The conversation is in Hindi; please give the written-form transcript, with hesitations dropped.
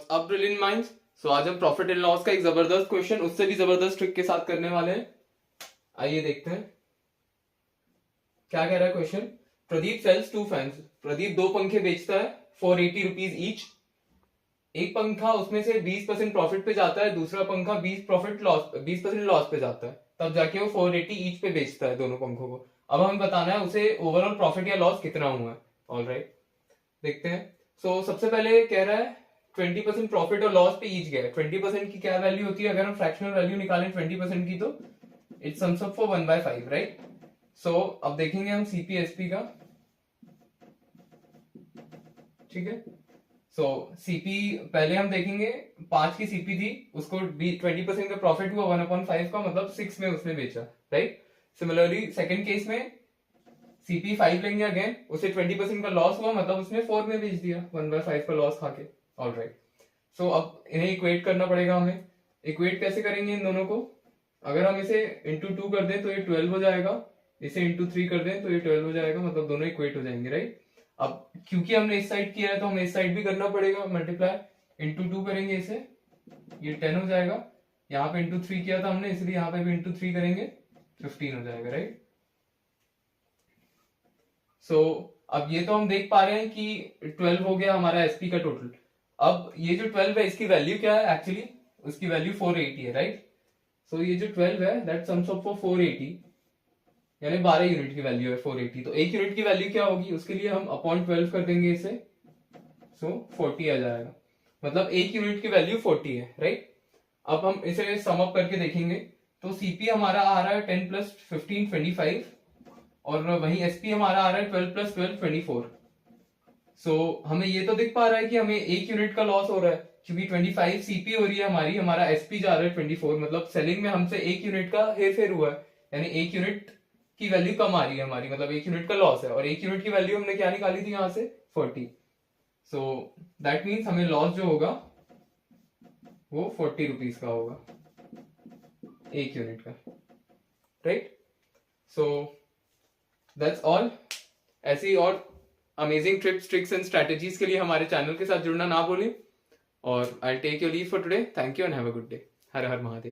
What's up brilliant minds. So आज हम प्रॉफिट एंड लॉस का एक जबरदस्त क्वेश्चन उससे भी जबरदस्त ट्रिक के साथ करने वाले हैं। आइए देखते हैं क्या कह रहा है question. Pradeep sells 2 fans. Pradeep 2 पंखे बेचता है 480 रुपीज ईच। एक पंखा उसमें से 20% प्रॉफिट पे जाता है, दूसरा पंखा 20% लॉस पे जाता है, तब जाके वो 480 ईच पे बेचता है दोनों पंखों को। अब हमें बताना है उसे ओवरऑल प्रॉफिट या लॉस कितना हुआ है। ऑलराइट, देखते हैं। सो सबसे पहले कह रहा है 20% प्रॉफिट और लॉस पे ईच गया। 20% की क्या वैल्यू होती है, अगर हम फ्रैक्शनल वैल्यू निकालें 20% की, तो it sums up for 1/5, right. So अब देखेंगे हम सीपीएसपी का, ठीक है। सो सीपी पहले हम देखेंगे, 5 की सीपी थी, उसको 20% का प्रॉफिट हुआ 1/5 का, मतलब 6 में उसने बेचा, राइट। सिमिलरली सेकंड केस में सीपी 5 लेंगे अगेन, उसे 20% का लॉस हुआ, मतलब उसने 4 में बेच दिया 1/5 का लॉस खा के। ऑलराइट, सो अब इन्हें इक्वेट करना पड़ेगा हमें। इक्वेट कैसे करेंगे इन दोनों को, अगर हम इसे इंटू 2 कर दें तो ये 12 हो जाएगा, इसे इंटू 3 कर दें तो ये 12 हो जाएगा, मतलब दोनों इक्वेट हो जाएंगे, राइट। अब क्योंकि हमने इस साइड किया है तो हमें इस साइड भी करना पड़ेगा, मल्टीप्लाई। इंटू 2 करेंगे इसे, ये 10 हो जाएगा। यहाँ पे इंटू 3 किया था हमने, इसलिए यहाँ पे भी इंटू 3 करेंगे, 15 हो जाएगा, राइट। सो अब ये तो हम देख पा रहे हैं कि 12 हो गया हमारा एसपी का टोटल। अब ये जो 12 है इसकी वैल्यू क्या है, एक्चुअली उसकी वैल्यू 480 है, राइट। सो ये जो 12 है दैट सम्स अप फॉर 480, यानी 12 यूनिट की वैल्यू है 480। तो 1 यूनिट की वैल्यू क्या होगी, उसके लिए हम अपॉन 12 कर देंगे इसे, सो 40 आ जाएगा, मतलब 1 यूनिट की वैल्यू 40 है, राइट। अब हम इसे सम अप करके देखेंगे, तो सीपी हमारा आ रहा है 10 + 15 25, और वहीं एसपी हमारा आ रहा है 12 + 12 24। सो हमें ये तो दिख पा रहा है कि हमें 1 यूनिट का लॉस हो रहा है, क्योंकि 25 सीपी हो रही है हमारी, हमारा एसपी जा रहा है 24, मतलब सेलिंग में हमसे 1 यूनिट का हेरफेर हुआ है, यानी 1 यूनिट की वैल्यू कम आ रही है हमारी, मतलब 1 यूनिट का लॉस है। और 1 यूनिट की वैल्यू हमने क्या निकाली थी यहां से, 40। सो दैट मीन्स हमें लॉस जो होगा वो 40 रुपीज का होगा 1 यूनिट का, राइट। So that's all. ऐसी और amazing trips, tricks and strategies के लिए हमारे चैनल के साथ जुड़ना ना भूलें। और I take your leave for today. Thank you and have a good day. Har Har Mahadev.